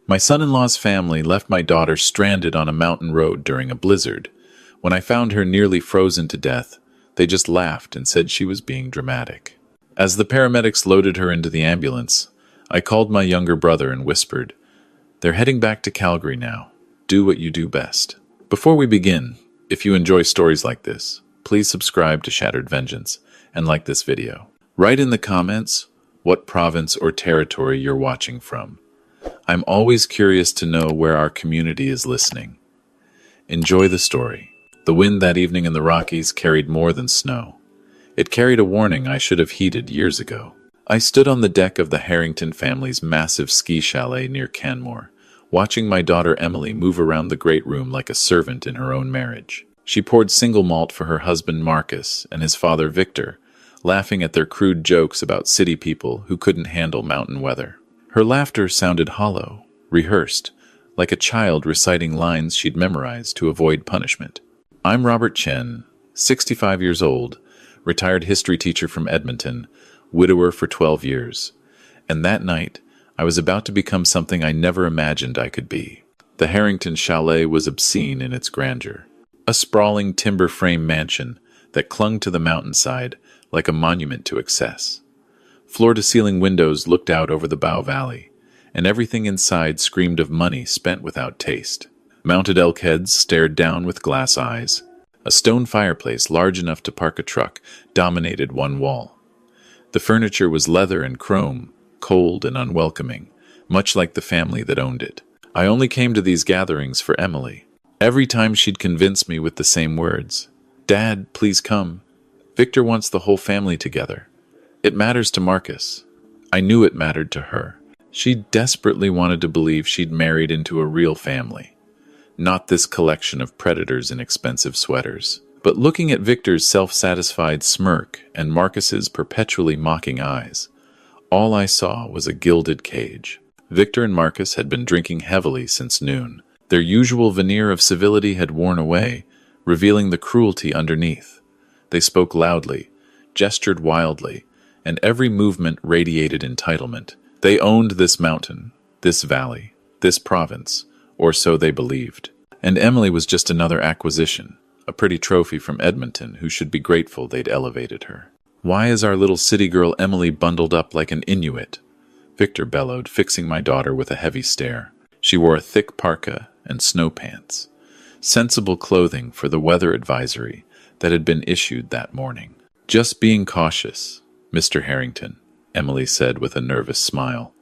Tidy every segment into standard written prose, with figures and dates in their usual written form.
My son-in-law's family left my daughter stranded on a mountain road during a blizzard. When I found her nearly frozen to death, they just laughed and said she was being dramatic. As the paramedics loaded her into the ambulance, I called my younger brother and whispered, "They're heading back to Calgary now. Do what you do best." Before we begin, if you enjoy stories like this, please subscribe to Shattered Vengeance and like this video. Write in the comments what province or territory you're watching from. I'm always curious to know where our community is listening. Enjoy the story. The wind that evening in the Rockies carried more than snow. It carried a warning I should have heeded years ago. I stood on the deck of the Harrington family's massive ski chalet near Canmore, watching my daughter Emily move around the great room like a servant in her own marriage. She poured single malt for her husband Marcus and his father Victor, laughing at their crude jokes about city people who couldn't handle mountain weather. Her laughter sounded hollow, rehearsed, like a child reciting lines she'd memorized to avoid punishment. I'm Robert Chen, 65 years old, retired history teacher from Edmonton, widower for 12 years. And that night, I was about to become something I never imagined I could be. The Harrington chalet was obscene in its grandeur. A sprawling timber frame mansion that clung to the mountainside like a monument to excess. Floor-to-ceiling windows looked out over the Bow Valley, and everything inside screamed of money spent without taste. Mounted elk heads stared down with glass eyes. A stone fireplace large enough to park a truck dominated one wall. The furniture was leather and chrome, cold and unwelcoming, much like the family that owned it. I only came to these gatherings for Emily. Every time she'd convince me with the same words. "Dad, please come. Victor wants the whole family together. It matters to Marcus." I knew it mattered to her. She desperately wanted to believe she'd married into a real family, not this collection of predators in expensive sweaters. But looking at Victor's self-satisfied smirk and Marcus's perpetually mocking eyes, all I saw was a gilded cage. Victor and Marcus had been drinking heavily since noon. Their usual veneer of civility had worn away, revealing the cruelty underneath. They spoke loudly, gestured wildly, and every movement radiated entitlement. They owned this mountain, this valley, this province, or so they believed. And Emily was just another acquisition, a pretty trophy from Edmonton who should be grateful they'd elevated her. "Why is our little city girl Emily bundled up like an Inuit?" Victor bellowed, fixing my daughter with a heavy stare. She wore a thick parka and snow pants, sensible clothing for the weather advisory that had been issued that morning. "Just being cautious, Mr. Harrington," Emily said with a nervous smile.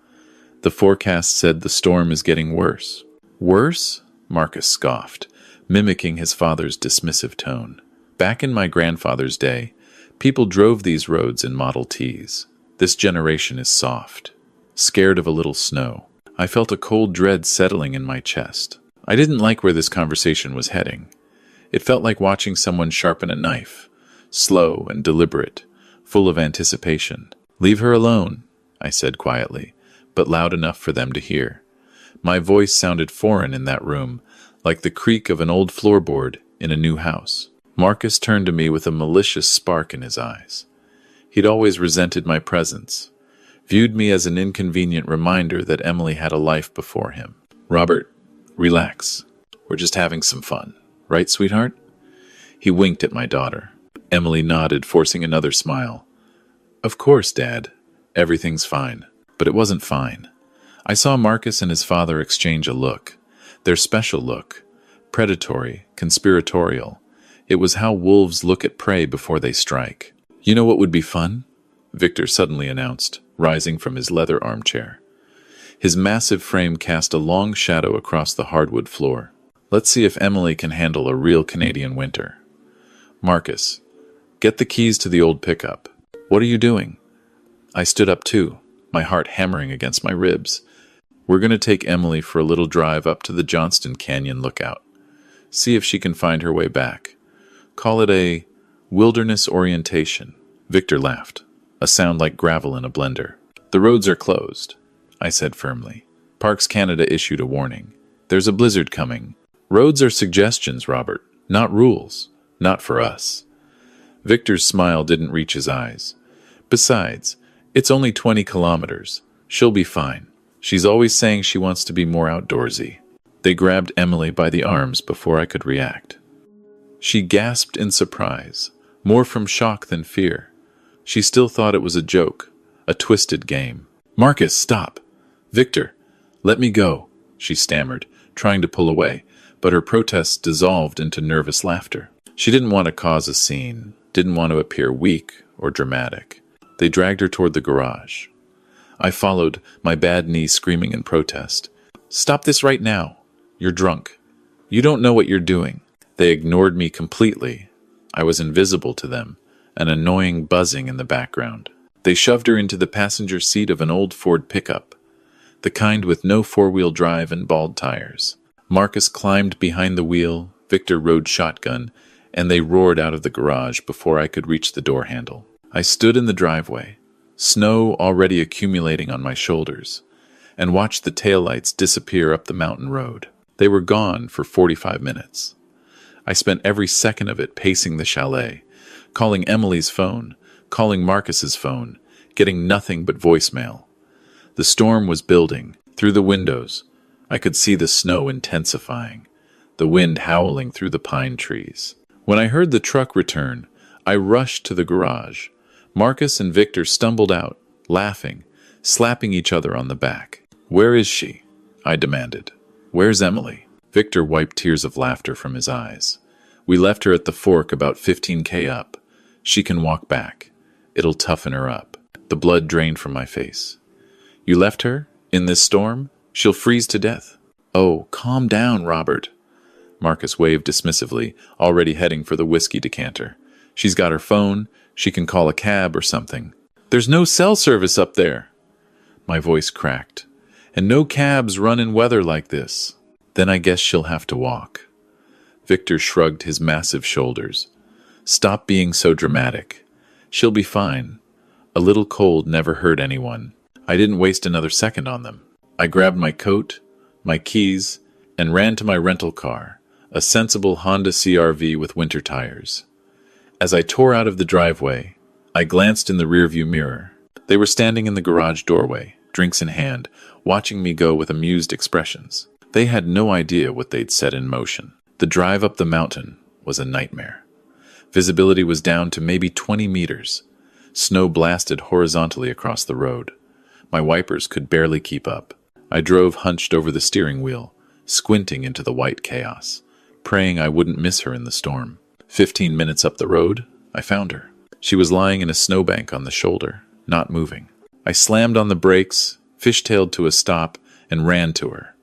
"The forecast said the storm is getting worse." "Worse?" Marcus scoffed, mimicking his father's dismissive tone. "Back in my grandfather's day, people drove these roads in Model Ts. This generation is soft, scared of a little snow." I felt a cold dread settling in my chest. I didn't like where this conversation was heading. It felt like watching someone sharpen a knife, slow and deliberate, full of anticipation. "Leave her alone," I said quietly, but loud enough for them to hear. My voice sounded foreign in that room, like the creak of an old floorboard in a new house. Marcus turned to me with a malicious spark in his eyes. He'd always resented my presence, viewed me as an inconvenient reminder that Emily had a life before him. "Robert, relax. We're just having some fun. Right, sweetheart?" He winked at my daughter. Emily nodded, forcing another smile. "Of course, Dad. Everything's fine." But it wasn't fine. I saw Marcus and his father exchange a look. Their special look. Predatory, conspiratorial. It was how wolves look at prey before they strike. "You know what would be fun?" Victor suddenly announced, rising from his leather armchair. His massive frame cast a long shadow across the hardwood floor. "Let's see if Emily can handle a real Canadian winter. Marcus, get the keys to the old pickup." "What are you doing?" I stood up too, my heart hammering against my ribs. "We're going to take Emily for a little drive up to the Johnston Canyon lookout. See if she can find her way back. Call it a wilderness orientation." Victor laughed, a sound like gravel in a blender. "The roads are closed," I said firmly. "Parks Canada issued a warning. There's a blizzard coming. Roads are suggestions, Robert, not rules. Not for us." Victor's smile didn't reach his eyes. "Besides, it's only 20 kilometers. She'll be fine. She's always saying she wants to be more outdoorsy. They grabbed Emily by the arms before I could react. She gasped in surprise, more from shock than fear. She still thought it was a joke, a twisted game. "Marcus, stop! Victor, let me go," she stammered, trying to pull away, but her protests dissolved into nervous laughter. She didn't want to cause a scene, didn't want to appear weak or dramatic. They dragged her toward the garage. I followed, my bad knee screaming in protest. "Stop this right now. You're drunk. You don't know what you're doing." They ignored me completely. I was invisible to them, an annoying buzzing in the background. They shoved her into the passenger seat of an old Ford pickup, the kind with no four-wheel drive and bald tires. Marcus climbed behind the wheel, Victor rode shotgun, and they roared out of the garage before I could reach the door handle. I stood in the driveway, snow already accumulating on my shoulders, and watched the taillights disappear up the mountain road. They were gone for 45 minutes. I spent every second of it pacing the chalet, calling Emily's phone, calling Marcus's phone, getting nothing but voicemail. The storm was building. Through the windows, I could see the snow intensifying, the wind howling through the pine trees. When I heard the truck return, I rushed to the garage. Marcus and Victor stumbled out, laughing, slapping each other on the back. "Where is she?" I demanded. "Where's Emily?" Victor wiped tears of laughter from his eyes. "We left her at the fork about 15K up. She can walk back. It'll toughen her up." The blood drained from my face. "You left her? In this storm? She'll freeze to death." "Oh, calm down, Robert." Marcus waved dismissively, already heading for the whiskey decanter. "She's got her phone. She can call a cab or something." "There's no cell service up there." My voice cracked. "And no cabs run in weather like this." "Then I guess she'll have to walk." Victor shrugged his massive shoulders. "Stop being so dramatic. She'll be fine. A little cold never hurt anyone." I didn't waste another second on them. I grabbed my coat, my keys, and ran to my rental car, a sensible Honda CR-V with winter tires. As I tore out of the driveway, I glanced in the rearview mirror. They were standing in the garage doorway, drinks in hand, watching me go with amused expressions. They had no idea what they'd set in motion. The drive up the mountain was a nightmare. Visibility was down to maybe 20 meters. Snow blasted horizontally across the road. My wipers could barely keep up. I drove hunched over the steering wheel, squinting into the white chaos, praying I wouldn't miss her in the storm. 15 minutes up the road, I found her. She was lying in a snowbank on the shoulder, not moving. I slammed on the brakes, fishtailed to a stop, and ran to her.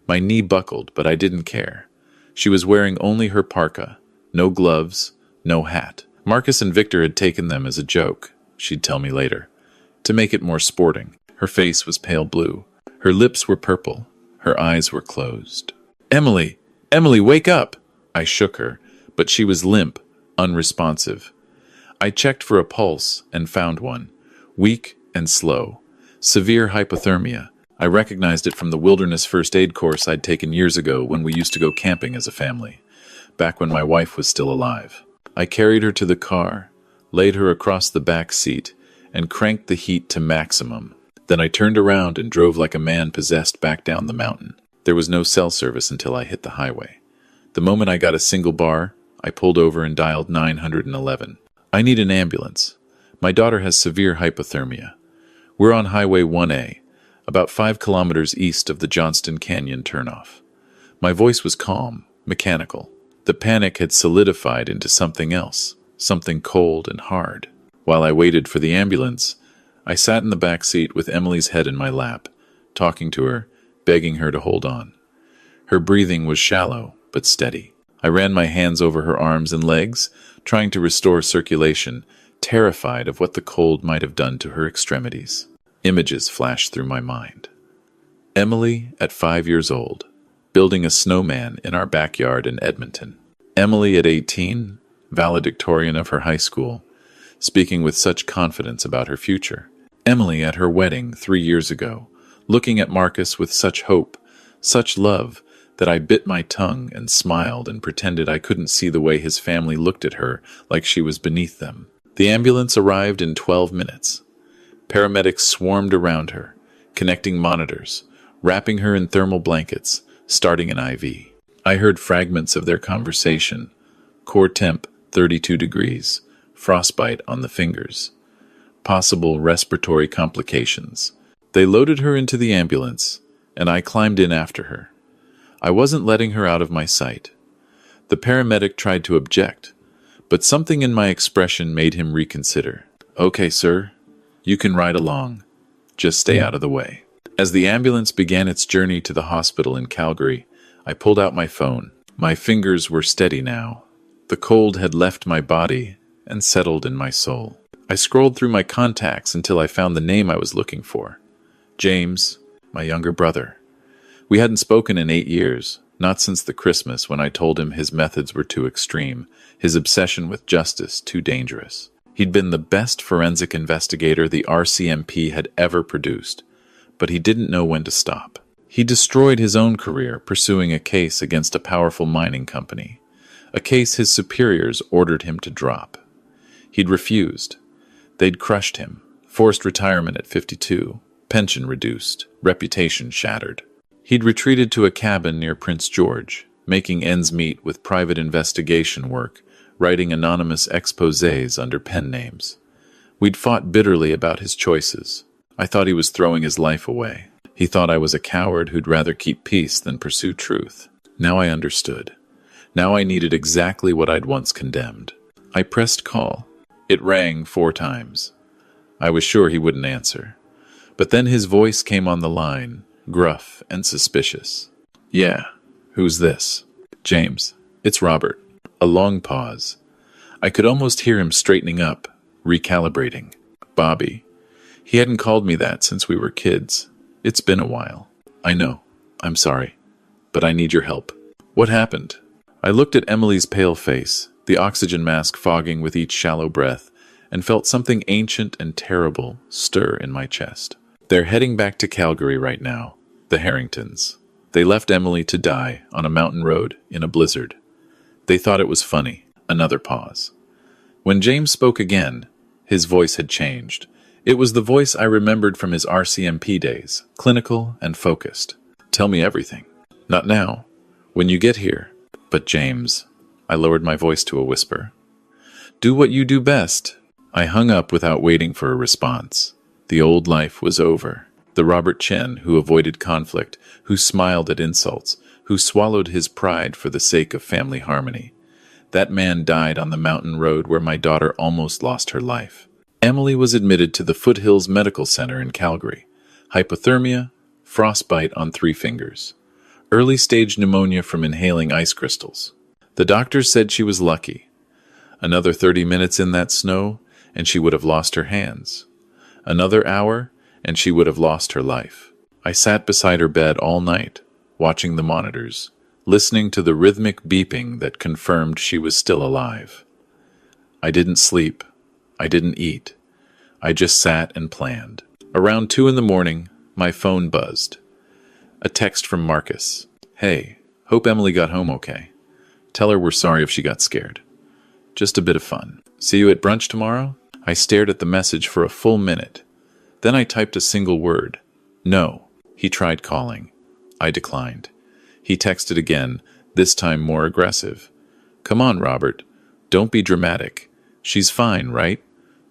My knee buckled, but I didn't care. She was wearing only her parka, no gloves, no hat. Marcus and Victor had taken them as a joke, she'd tell me later, to make it more sporting. Her face was pale blue. Her lips were purple. Her eyes were closed. "Emily! Emily, wake up!" I shook her, but she was limp, unresponsive. I checked for a pulse and found one, weak and slow. Severe hypothermia. I recognized it from the wilderness first aid course I'd taken years ago when we used to go camping as a family, back when my wife was still alive. I carried her to the car, laid her across the back seat, and cranked the heat to maximum. Then I turned around and drove like a man possessed back down the mountain. There was no cell service until I hit the highway. The moment I got a single bar, I pulled over and dialed 911. "I need an ambulance. My daughter has severe hypothermia. We're on Highway 1A, about 5 kilometers east of the Johnston Canyon turnoff." My voice was calm, mechanical. The panic had solidified into something else, something cold and hard. While I waited for the ambulance, I sat in the back seat with Emily's head in my lap, talking to her, begging her to hold on. Her breathing was shallow, but steady. I ran my hands over her arms and legs, trying to restore circulation, terrified of what the cold might have done to her extremities. Images flashed through my mind. Emily at 5 years old, building a snowman in our backyard in Edmonton. Emily at 18, valedictorian of her high school, speaking with such confidence about her future. Emily at her wedding 3 years ago, looking at Marcus with such hope, such love, that I bit my tongue and smiled and pretended I couldn't see the way his family looked at her like she was beneath them. The ambulance arrived in 12 minutes. Paramedics swarmed around her, connecting monitors, wrapping her in thermal blankets, starting an IV. I heard fragments of their conversation. Core temp 32 degrees, frostbite on the fingers, possible respiratory complications. They loaded her into the ambulance, and I climbed in after her. I wasn't letting her out of my sight. The paramedic tried to object, but something in my expression made him reconsider. "Okay, sir, you can ride along. Just stay out of the way." As the ambulance began its journey to the hospital in Calgary, I pulled out my phone. My fingers were steady now. The cold had left my body and settled in my soul. I scrolled through my contacts until I found the name I was looking for. James, my younger brother. We hadn't spoken in 8 years, not since the Christmas when I told him his methods were too extreme, his obsession with justice too dangerous. He'd been the best forensic investigator the RCMP had ever produced, but he didn't know when to stop. He destroyed his own career pursuing a case against a powerful mining company, a case his superiors ordered him to drop. He'd refused. They'd crushed him, forced retirement at 52, pension reduced, reputation shattered. He'd retreated to a cabin near Prince George, making ends meet with private investigation work, writing anonymous exposés under pen names. We'd fought bitterly about his choices. I thought he was throwing his life away. He thought I was a coward who'd rather keep peace than pursue truth. Now I understood. Now I needed exactly what I'd once condemned. I pressed call. It rang 4 times. I was sure he wouldn't answer. But then his voice came on the line, gruff and suspicious. "Yeah, who's this?" "James, it's Robert." A long pause. I could almost hear him straightening up, recalibrating. "Bobby." He hadn't called me that since we were kids. It's been a while. "I know. I'm sorry. But I need your help." "What happened?" I looked at Emily's pale face, the oxygen mask fogging with each shallow breath, and felt something ancient and terrible stir in my chest. "They're heading back to Calgary right now, the Harringtons. They left Emily to die on a mountain road in a blizzard. They thought it was funny." Another pause. When James spoke again, his voice had changed. It was the voice I remembered from his RCMP days, clinical and focused. "Tell me everything." "Not now. When you get here." "But James," I lowered my voice to a whisper. "Do what you do best." I hung up without waiting for a response. The old life was over. The Robert Chen who avoided conflict, who smiled at insults, who swallowed his pride for the sake of family harmony. That man died on the mountain road where my daughter almost lost her life. Emily was admitted to the Foothills Medical Center in Calgary. Hypothermia, frostbite on 3 fingers. Early-stage pneumonia from inhaling ice crystals. The doctors said she was lucky. Another 30 minutes in that snow, and she would have lost her hands. Another hour, and she would have lost her life. I sat beside her bed all night, watching the monitors, listening to the rhythmic beeping that confirmed she was still alive. I didn't sleep. I didn't eat. I just sat and planned. Around 2 in the morning, my phone buzzed. A text from Marcus. "Hey, hope Emily got home okay. Tell her we're sorry if she got scared. Just a bit of fun. See you at brunch tomorrow?" I stared at the message for a full minute. Then I typed a single word. "No." He tried calling. I declined. He texted again, this time more aggressive. "Come on, Robert. Don't be dramatic. She's fine, right?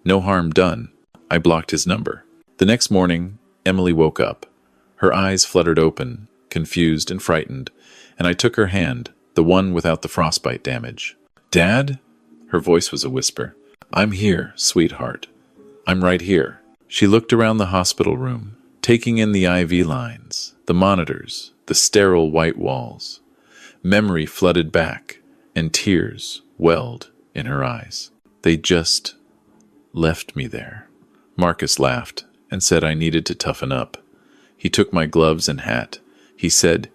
No harm done." I blocked his number. The next morning, Emily woke up. Her eyes fluttered open, confused and frightened, and I took her hand, the one without the frostbite damage. "Dad?" Her voice was a whisper. "I'm here, sweetheart. I'm right here." She looked around the hospital room, taking in the IV lines, the monitors, the sterile white walls. Memory flooded back, and tears welled in her eyes. "They just left me there." Marcus laughed and said I needed to toughen up. He took my gloves and hat. He said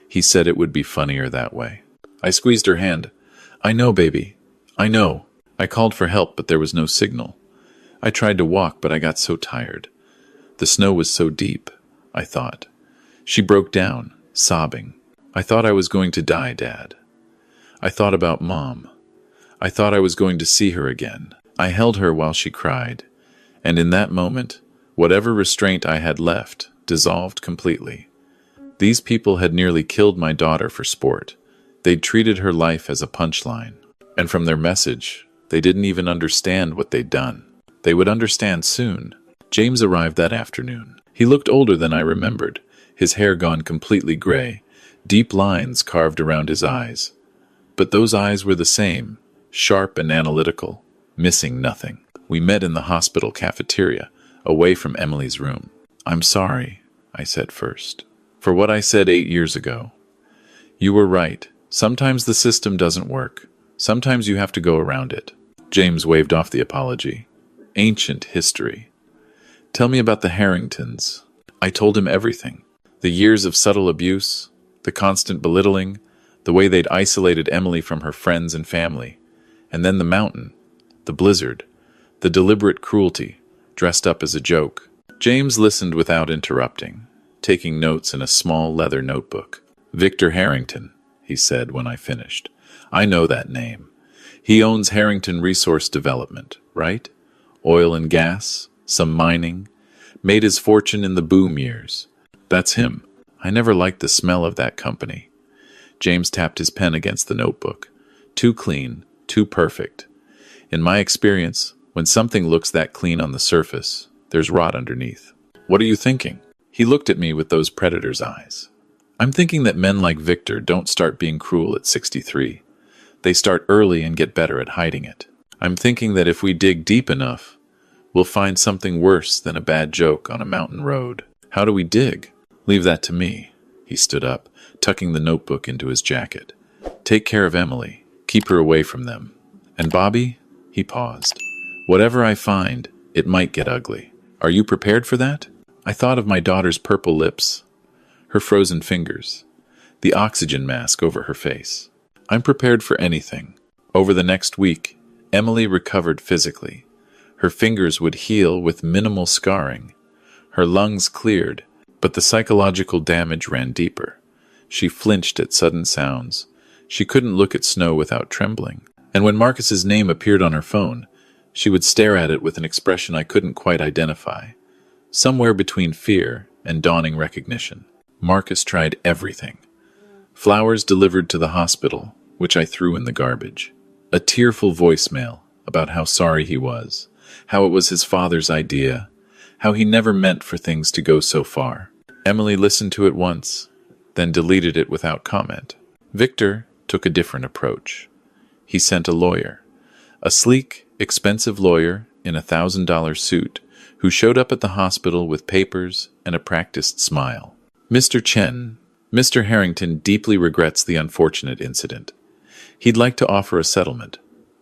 it would be funnier that way. I squeezed her hand. "I know, baby. I know." I called for help, but there was no signal. I tried to walk, but I got so tired. The snow was so deep, I thought. She broke down, sobbing. "I thought I was going to die, Dad. I thought about Mom. I thought I was going to see her again." I held her while she cried, and in that moment, whatever restraint I had left dissolved completely. These people had nearly killed my daughter for sport. They'd treated her life as a punchline. And from their message, they didn't even understand what they'd done. They would understand soon. James arrived that afternoon. He looked older than I remembered, his hair gone completely gray, deep lines carved around his eyes. But those eyes were the same, sharp and analytical, missing nothing. We met in the hospital cafeteria, away from Emily's room. "I'm sorry," I said first, "for what I said 8 years ago. You were right. Sometimes the system doesn't work. Sometimes you have to go around it." James waved off the apology. "Ancient history. Tell me about the Harringtons." I told him everything. The years of subtle abuse, the constant belittling, the way they'd isolated Emily from her friends and family, and then the mountain, the blizzard, the deliberate cruelty, dressed up as a joke. James listened without interrupting, taking notes in a small leather notebook. "Victor Harrington," he said when I finished. "I know that name. He owns Harrington Resource Development, right? Oil and gas, some mining. Made his fortune in the boom years. That's him. I never liked the smell of that company." James tapped his pen against the notebook. "Too clean, too perfect. In my experience, when something looks that clean on the surface, there's rot underneath." "What are you thinking?" He looked at me with those predator's eyes. "I'm thinking that men like Victor don't start being cruel at 63. They start early and get better at hiding it. I'm thinking that if we dig deep enough, we'll find something worse than a bad joke on a mountain road." "How do we dig?" "Leave that to me." He stood up, tucking the notebook into his jacket. "Take care of Emily. Keep her away from them. And Bobby?" He paused. "Whatever I find, it might get ugly. Are you prepared for that?" I thought of my daughter's purple lips, her frozen fingers, the oxygen mask over her face. I'm prepared for anything. Over the next week, Emily recovered physically. Her fingers would heal with minimal scarring. Her lungs cleared, but the psychological damage ran deeper. She flinched at sudden sounds. She couldn't look at snow without trembling. And when Marcus's name appeared on her phone, she would stare at it with an expression I couldn't quite identify. Somewhere between fear and dawning recognition. Marcus tried everything. Flowers delivered to the hospital, which I threw in the garbage. A tearful voicemail about how sorry he was, how it was his father's idea, how he never meant for things to go so far. Emily listened to it once, then deleted it without comment. Victor took a different approach. He sent a lawyer, a sleek, expensive lawyer in a $1,000 suit, who showed up at the hospital with papers and a practiced smile. "Mr. Chen, Mr. Harrington deeply regrets the unfortunate incident. He'd like to offer a settlement,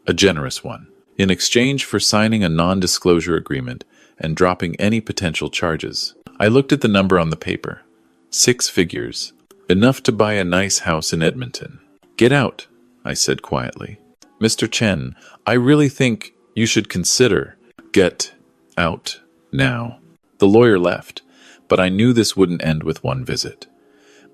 a generous one, in exchange for signing a non-disclosure agreement and dropping any potential charges." I looked at the number on the paper. 6 figures. Enough to buy a nice house in Edmonton. "Get out," I said quietly. "Mr. Chen, I really think you should consider." "Get out now." The lawyer left, but I knew this wouldn't end with one visit.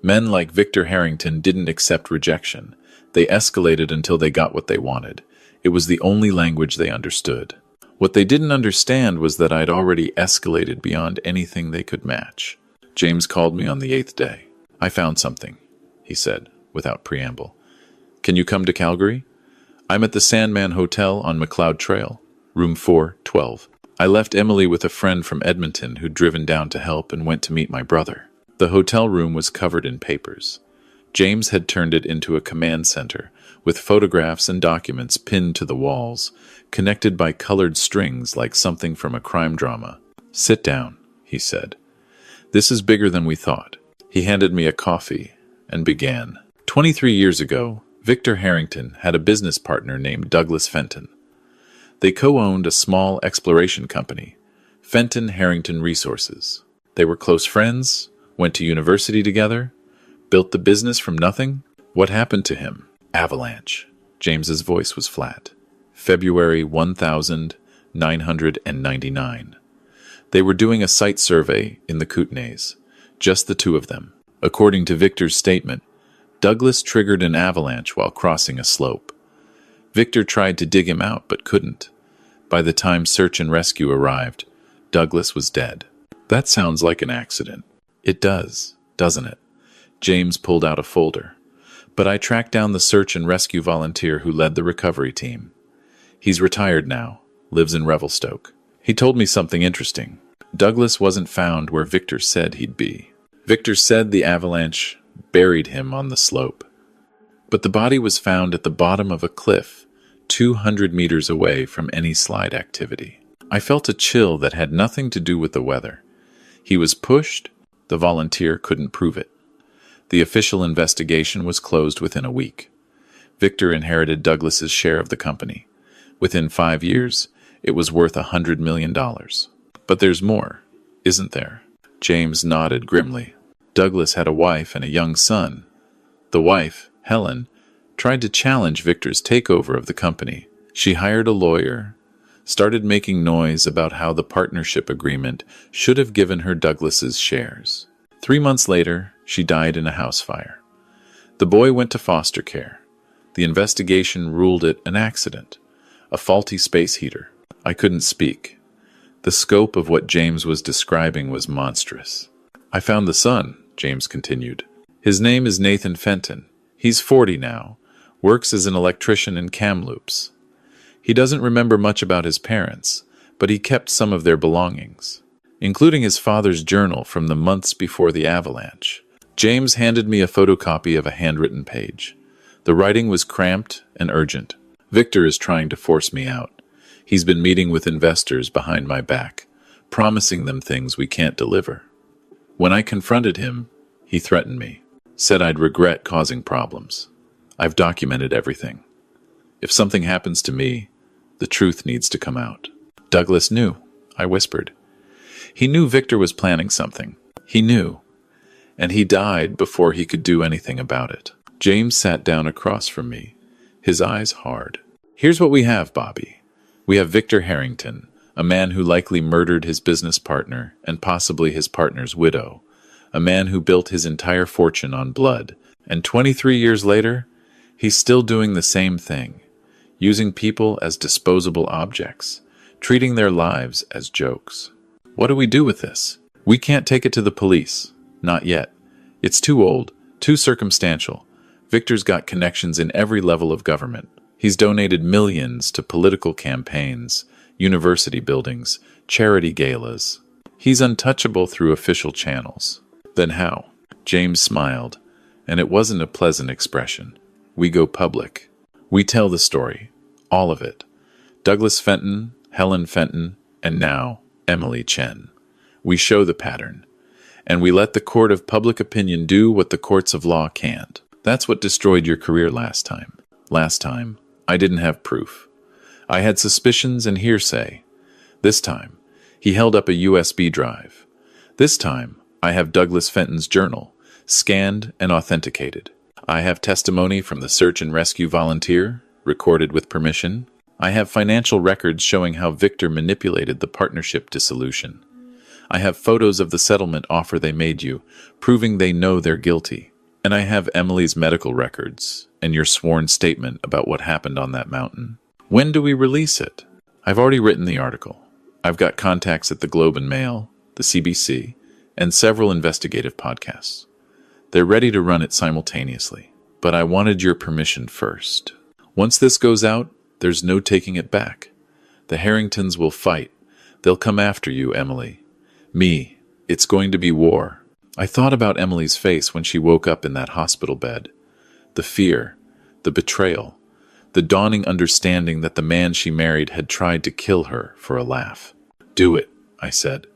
Men like Victor Harrington didn't accept rejection. They escalated until they got what they wanted. It was the only language they understood. What they didn't understand was that I'd already escalated beyond anything they could match. James called me on the 8th day. "I found something," he said, without preamble. "Can you come to Calgary? I'm at the Sandman Hotel on McLeod Trail, room 412. I left Emily with a friend from Edmonton who'd driven down to help and went to meet my brother." The hotel room was covered in papers. James had turned it into a command center, with photographs and documents pinned to the walls, connected by colored strings like something from a crime drama. "Sit down," he said. "This is bigger than we thought." He handed me a coffee and began. 23 years ago, Victor Harrington had a business partner named Douglas Fenton. They co-owned a small exploration company, Fenton Harrington Resources. They were close friends, went to university together, built the business from nothing. What happened to him? Avalanche. James's voice was flat. February 1999. They were doing a site survey in the Kootenays, just the two of them. According to Victor's statement, Douglas triggered an avalanche while crossing a slope. Victor tried to dig him out, but couldn't. By the time search and rescue arrived, Douglas was dead. That sounds like an accident. It does, doesn't it? James pulled out a folder. But I tracked down the search and rescue volunteer who led the recovery team. He's retired now, lives in Revelstoke. He told me something interesting. Douglas wasn't found where Victor said he'd be. Victor said the avalanche buried him on the slope. But the body was found at the bottom of a cliff, 200 meters away from any slide activity. I felt a chill that had nothing to do with the weather. He was pushed. The volunteer couldn't prove it. The official investigation was closed within a week. Victor inherited Douglas's share of the company. Within 5 years, it was worth $100 million. But there's more, isn't there? James nodded grimly. Douglas had a wife and a young son. The wife, Helen, tried to challenge Victor's takeover of the company. She hired a lawyer, started making noise about how the partnership agreement should have given her Douglas's shares. 3 months later, she died in a house fire. The boy went to foster care. The investigation ruled it an accident, a faulty space heater. I couldn't speak. The scope of what James was describing was monstrous. I found the son, James continued. His name is Nathan Fenton. He's 40 now, works as an electrician in Kamloops. He doesn't remember much about his parents, but he kept some of their belongings, including his father's journal from the months before the avalanche. James handed me a photocopy of a handwritten page. The writing was cramped and urgent. Victor is trying to force me out. He's been meeting with investors behind my back, promising them things we can't deliver. When I confronted him, he threatened me, said I'd regret causing problems. I've documented everything. If something happens to me, the truth needs to come out. Douglas knew, I whispered. He knew Victor was planning something. He knew. And he died before he could do anything about it. James sat down across from me, his eyes hard. Here's what we have, Bobby. We have Victor Harrington, a man who likely murdered his business partner and possibly his partner's widow, a man who built his entire fortune on blood, and 23 years later, he's still doing the same thing, using people as disposable objects, treating their lives as jokes. What do we do with this? We can't take it to the police. Not yet. It's too old, too circumstantial. Victor's got connections in every level of government. He's donated millions to political campaigns, university buildings, charity galas. He's untouchable through official channels. Then how? James smiled, and it wasn't a pleasant expression. We go public. We tell the story. All of it. Douglas Fenton, Helen Fenton, and now Emily Chen. We show the pattern. And we let the court of public opinion do what the courts of law can't. That's what destroyed your career last time. Last time, I didn't have proof. I had suspicions and hearsay. This time, he held up a USB drive. This time, I have Douglas Fenton's journal, scanned and authenticated. I have testimony from the search and rescue volunteer, recorded with permission. I have financial records showing how Victor manipulated the partnership dissolution. I have photos of the settlement offer they made you, proving they know they're guilty. And I have Emily's medical records and your sworn statement about what happened on that mountain. When do we release it? I've already written the article. I've got contacts at the Globe and Mail, the CBC, and several investigative podcasts. They're ready to run it simultaneously. But I wanted your permission first. Once this goes out, there's no taking it back. The Harringtons will fight. They'll come after you, Emily. Me. It's going to be war. I thought about Emily's face when she woke up in that hospital bed. The fear, the betrayal, the dawning understanding that the man she married had tried to kill her for a laugh. Do it, I said.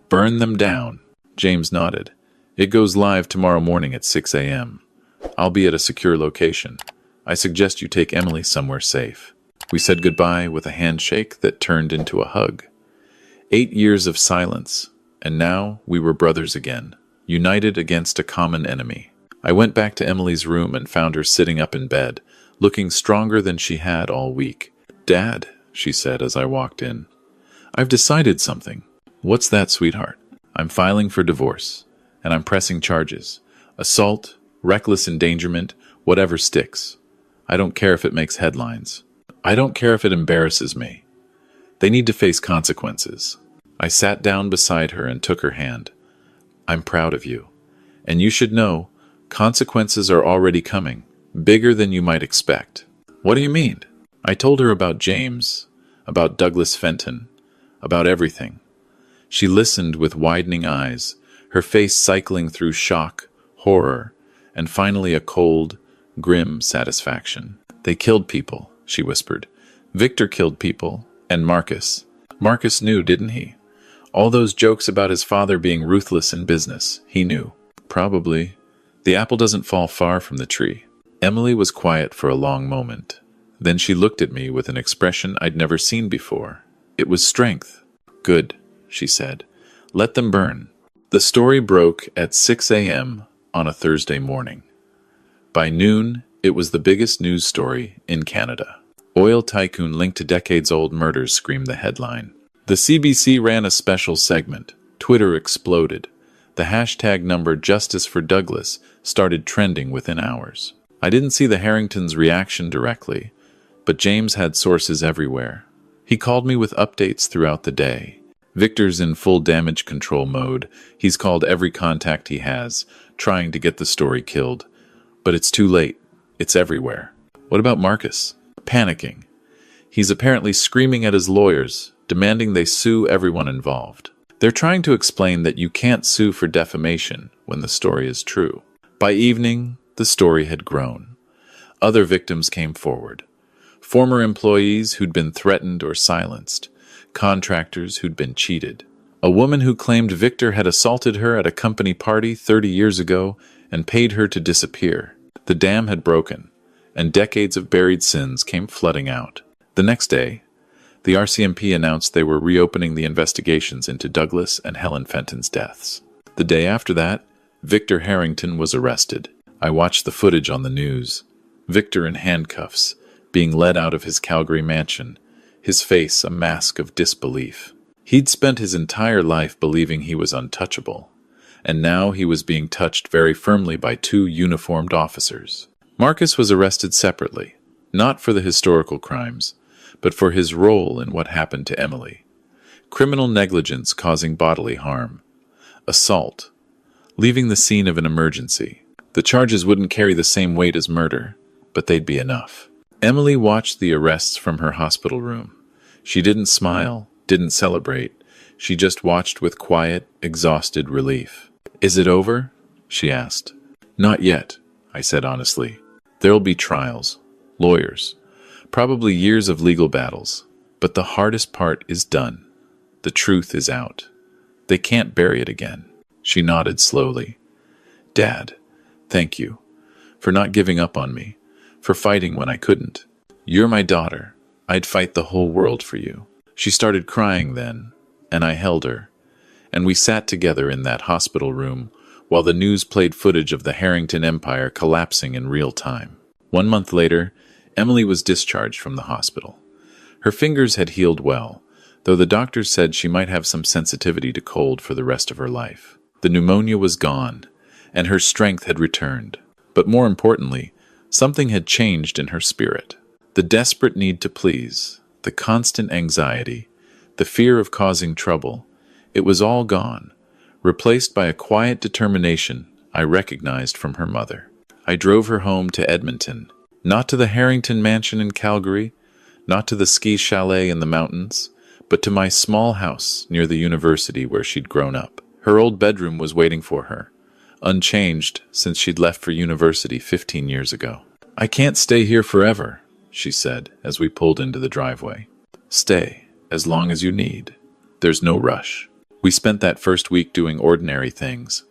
Burn them down. James nodded. It goes live tomorrow morning at 6 a.m. I'll be at a secure location. I suggest you take Emily somewhere safe. We said goodbye with a handshake that turned into a hug. 8 years of silence, and now we were brothers again, united against a common enemy. I went back to Emily's room and found her sitting up in bed, looking stronger than she had all week. Dad, she said as I walked in, I've decided something. What's that, sweetheart? I'm filing for divorce, and I'm pressing charges. Assault, reckless endangerment, whatever sticks. I don't care if it makes headlines. I don't care if it embarrasses me. They need to face consequences. I sat down beside her and took her hand. I'm proud of you. And you should know, Consequences are already coming, bigger than you might expect. What do you mean? I told her about James, about Douglas Fenton, about everything. She listened with widening eyes, her face cycling through shock, horror, and finally a cold, grim satisfaction. They killed people, she whispered. Victor killed people, and Marcus. Marcus knew, didn't he? All those jokes about his father being ruthless in business, he knew. Probably. The apple doesn't fall far from the tree. Emily was quiet for a long moment. Then she looked at me with an expression I'd never seen before. It was strength. Good, she said. Let them burn. The story broke at 6 a.m. on a Thursday morning. By noon, it was the biggest news story in Canada. Oil tycoon linked to decades-old murders, screamed the headline. The CBC ran a special segment. Twitter exploded. The hashtag number Justice for Douglas started trending within hours. I didn't see the Harringtons' reaction directly, but James had sources everywhere. He called me with updates throughout the day. Victor's in full damage control mode. He's called every contact he has, trying to get the story killed. But it's too late. It's everywhere. What about Marcus? Panicking. He's apparently screaming at his lawyers, demanding they sue everyone involved. They're trying to explain that you can't sue for defamation when the story is true. By evening, the story had grown. Other victims came forward. Former employees who'd been threatened or silenced. Contractors who'd been cheated. A woman who claimed Victor had assaulted her at a company party 30 years ago and paid her to disappear. The dam had broken, and decades of buried sins came flooding out. The next day, the RCMP announced they were reopening the investigations into Douglas and Helen Fenton's deaths. The day after that, Victor Harrington was arrested. I watched the footage on the news. Victor in handcuffs, being led out of his Calgary mansion, his face a mask of disbelief. He'd spent his entire life believing he was untouchable, and now he was being touched very firmly by two uniformed officers. Marcus was arrested separately, not for the historical crimes, but for his role in what happened to Emily. Criminal negligence causing bodily harm. Assault. Leaving the scene of an emergency. The charges wouldn't carry the same weight as murder, but they'd be enough. Emily watched the arrests from her hospital room. She didn't smile, didn't celebrate. She just watched with quiet, exhausted relief. "Is it over?" she asked. "Not yet," I said honestly. "There'll be trials, lawyers, probably years of legal battles, but the hardest part is done. The truth is out. They can't bury it again." She nodded slowly. "Dad, thank you for not giving up on me, for fighting when I couldn't. You're my daughter. I'd fight the whole world for you." She started crying then, and I held her, and we sat together in that hospital room while the news played footage of the Harrington empire collapsing in real time. 1 month later, Emily was discharged from the hospital. Her fingers had healed well, though the doctors said she might have some sensitivity to cold for the rest of her life. The pneumonia was gone, and her strength had returned. But more importantly, something had changed in her spirit. The desperate need to please, the constant anxiety, the fear of causing trouble, it was all gone, replaced by a quiet determination I recognized from her mother. I drove her home to Edmonton, not to the Harrington mansion in Calgary, not to the ski chalet in the mountains, but to my small house near the university where she'd grown up. Her old bedroom was waiting for her, unchanged since she'd left for university 15 years ago. "I can't stay here forever," she said as we pulled into the driveway. "Stay as long as you need. There's no rush." We spent that first week doing ordinary things,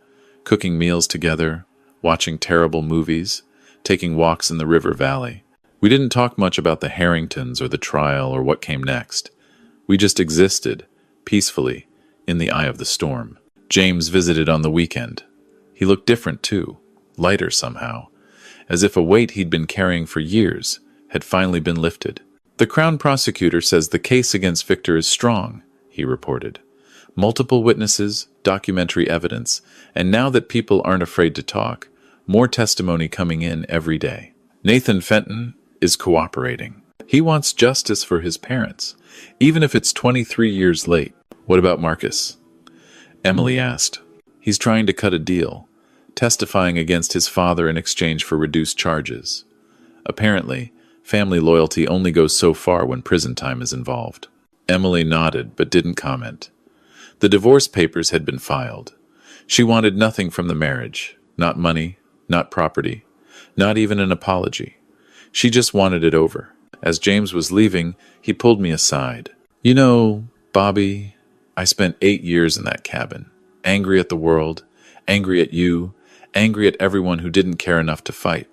cooking meals together, watching terrible movies, taking walks in the river valley. We didn't talk much about the Harringtons or the trial or what came next. We just existed, peacefully, in the eye of the storm. James visited on the weekend. He looked different too, lighter somehow, as if a weight he'd been carrying for years had finally been lifted. "The Crown prosecutor says the case against Victor is strong," he reported. "Multiple witnesses, documentary evidence, and now that people aren't afraid to talk, more testimony coming in every day. Nathan Fenton is cooperating. He wants justice for his parents, even if it's 23 years late." "What about Marcus?" Emily asked. "He's trying to cut a deal. testifying against his father in exchange for reduced charges. Apparently, family loyalty only goes so far when prison time is involved. Emily nodded but didn't comment. The divorce papers had been filed. She wanted nothing from the marriage, not money, not property, not even an apology. She just wanted it over. As James was leaving, he pulled me aside. "You know, Bobby, I spent 8 years in that cabin, angry at the world, angry at you, angry at everyone who didn't care enough to fight.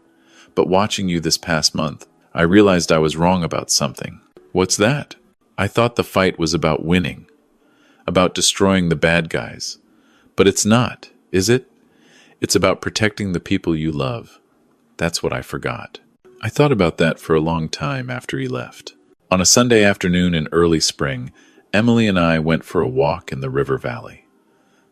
But watching you this past month, I realized I was wrong about something." "What's that?" "I thought the fight was about winning, about destroying the bad guys. But it's not, is it? It's about protecting the people you love. That's what I forgot." I thought about that for a long time after he left. On a Sunday afternoon in early spring, Emily and I went for a walk in the river valley.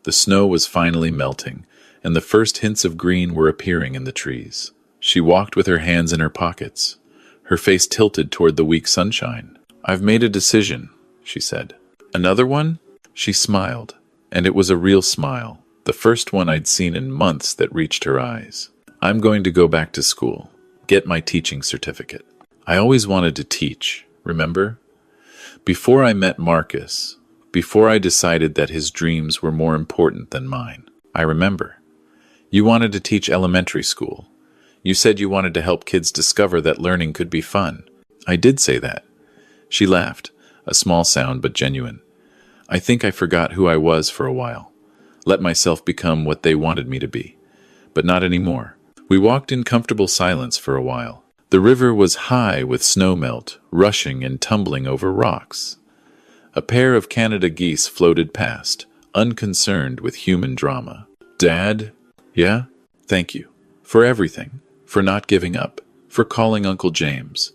The snow was finally melting, and the first hints of green were appearing in the trees. She walked with her hands in her pockets, her face tilted toward the weak sunshine. "I've made a decision," she said. "Another one?" She smiled, and it was a real smile, the first one I'd seen in months that reached her eyes. "I'm going to go back to school, get my teaching certificate. I always wanted to teach, remember? Before I met Marcus, before I decided that his dreams were more important than mine. I remember. You wanted to teach elementary school. You said you wanted to help kids discover that learning could be fun." "I did say that." She laughed, a small sound but genuine. "I think I forgot who I was for a while. Let myself become what they wanted me to be. But not anymore." We walked in comfortable silence for a while. The river was high with snowmelt, rushing and tumbling over rocks. A pair of Canada geese floated past, unconcerned with human drama. "Dad?" "Yeah?" "Thank you. For everything. For not giving up. For calling Uncle James.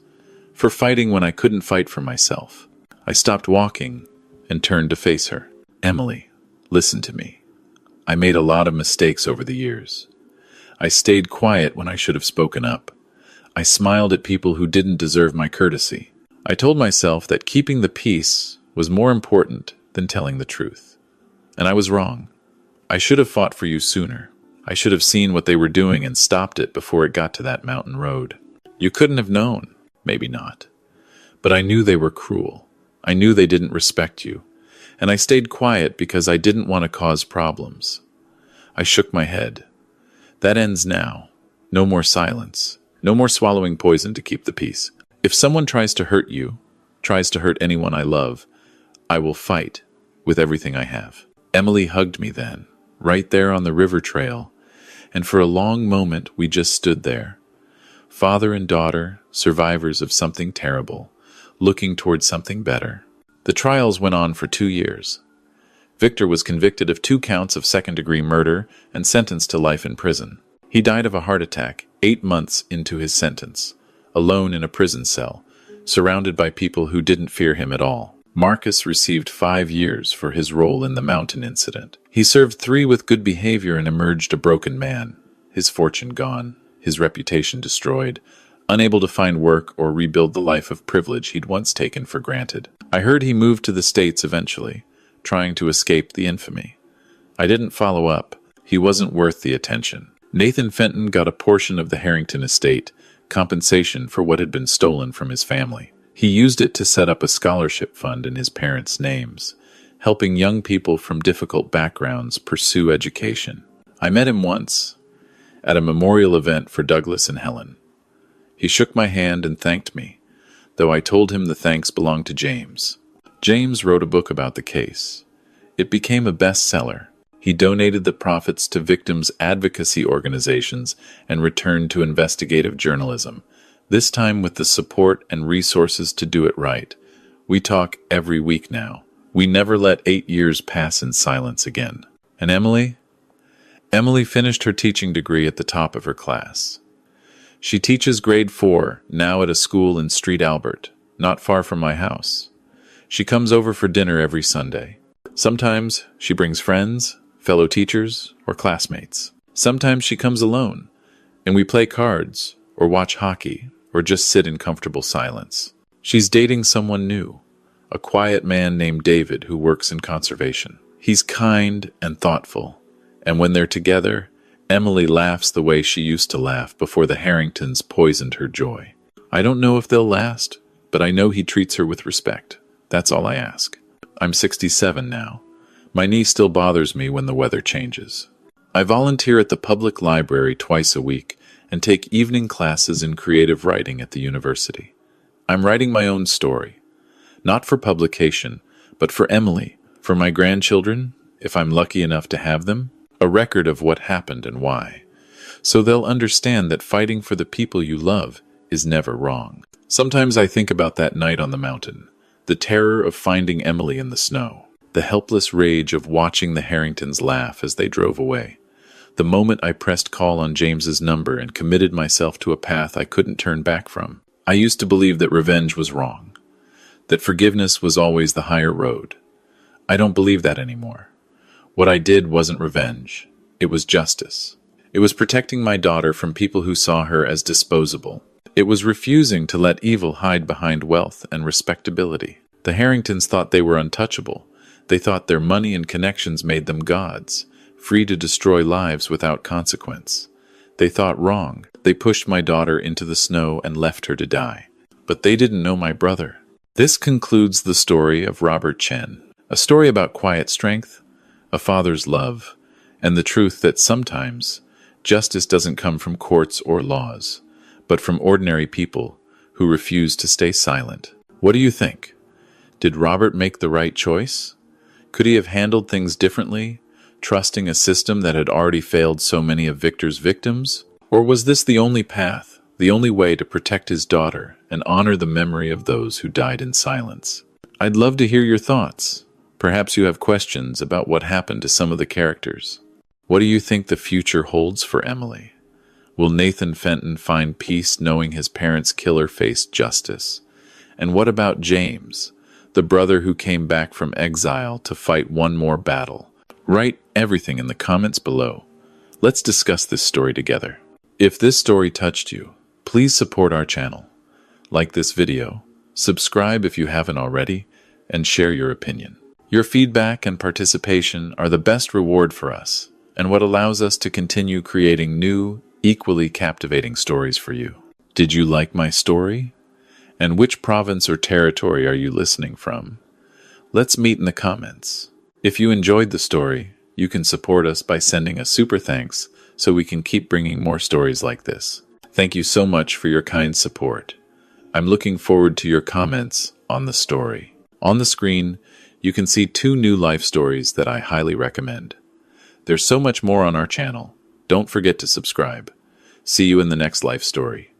For fighting when I couldn't fight for myself." I stopped walking and turned to face her. "Emily, listen to me. I made a lot of mistakes over the years. I stayed quiet when I should have spoken up. I smiled at people who didn't deserve my courtesy. I told myself that keeping the peace was more important than telling the truth. And I was wrong. I should have fought for you sooner. I should have seen what they were doing and stopped it before it got to that mountain road. You couldn't have known. Maybe not. But I knew they were cruel. I knew they didn't respect you. And I stayed quiet because I didn't want to cause problems." I shook my head. "That ends now. No more silence. No more swallowing poison to keep the peace. If someone tries to hurt you, tries to hurt anyone I love, I will fight with everything I have." Emily hugged me then, right there on the river trail, and for a long moment we just stood there. Father and daughter, survivors of something terrible, looking towards something better. The trials went on for 2 years. Victor was convicted of 2 counts of second-degree murder and sentenced to life in prison. He died of a heart attack 8 months into his sentence, alone in a prison cell, surrounded by people who didn't fear him at all. Marcus received 5 years for his role in the mountain incident. He served 3 with good behavior and emerged a broken man, his fortune gone, his reputation destroyed, unable to find work or rebuild the life of privilege he'd once taken for granted. I heard he moved to the States eventually, trying to escape the infamy. I didn't follow up. He wasn't worth the attention. Nathan Fenton got a portion of the Harrington estate, compensation for what had been stolen from his family. He used it to set up a scholarship fund in his parents' names, helping young people from difficult backgrounds pursue education. I met him once, at a memorial event for Douglas and Helen. He shook my hand and thanked me, though I told him the thanks belonged to James. James wrote a book about the case. It became a bestseller. He donated the profits to victims' advocacy organizations and returned to investigative journalism, this time with the support and resources to do it right. We talk every week now. We never let 8 years pass in silence again. And Emily? Emily finished her teaching degree at the top of her class. She teaches grade 4, now at a school in Street Albert, not far from my house. She comes over for dinner every Sunday. Sometimes she brings friends, fellow teachers, or classmates. Sometimes she comes alone, and we play cards, or watch hockey, or just sit in comfortable silence. She's dating someone new, a quiet man named David who works in conservation. He's kind and thoughtful, and when they're together, Emily laughs the way she used to laugh before the Harringtons poisoned her joy. I don't know if they'll last, but I know he treats her with respect. That's all I ask. I'm 67 now. My knee still bothers me when the weather changes. I volunteer at the public library twice a week and take evening classes in creative writing at the university. I'm writing my own story, not for publication, but for Emily, for my grandchildren, if I'm lucky enough to have them, a record of what happened and why, so they'll understand that fighting for the people you love is never wrong. Sometimes I think about that night on the mountain, the terror of finding Emily in the snow, the helpless rage of watching the Harringtons laugh as they drove away, the moment I pressed call on James's number and committed myself to a path I couldn't turn back from. I used to believe that revenge was wrong, that forgiveness was always the higher road. I don't believe that anymore. What I did wasn't revenge. It was justice. It was protecting my daughter from people who saw her as disposable. It was refusing to let evil hide behind wealth and respectability. The Harringtons thought they were untouchable. They thought their money and connections made them gods, free to destroy lives without consequence. They thought wrong. They pushed my daughter into the snow and left her to die. But they didn't know my brother. This concludes the story of Robert Chen, a story about quiet strength, a father's love, and the truth that sometimes justice doesn't come from courts or laws, but from ordinary people who refuse to stay silent. What do you think? Did Robert make the right choice? Could he have handled things differently, trusting a system that had already failed so many of Victor's victims? Or was this the only path, the only way to protect his daughter and honor the memory of those who died in silence? I'd love to hear your thoughts. Perhaps you have questions about what happened to some of the characters. What do you think the future holds for Emily? Will Nathan Fenton find peace knowing his parents' killer faced justice? And what about James, the brother who came back from exile to fight one more battle? Write everything in the comments below. Let's discuss this story together. If this story touched you, please support our channel. Like this video, subscribe if you haven't already, and share your opinion. Your feedback and participation are the best reward for us, and what allows us to continue creating new, equally captivating stories for you. Did you like my story? And which province or territory are you listening from? Let's meet in the comments. If you enjoyed the story, you can support us by sending a super thanks so we can keep bringing more stories like this. Thank you so much for your kind support. I'm looking forward to your comments on the story. On the screen, you can see 2 new life stories that I highly recommend. There's so much more on our channel. Don't forget to subscribe. See you in the next life story.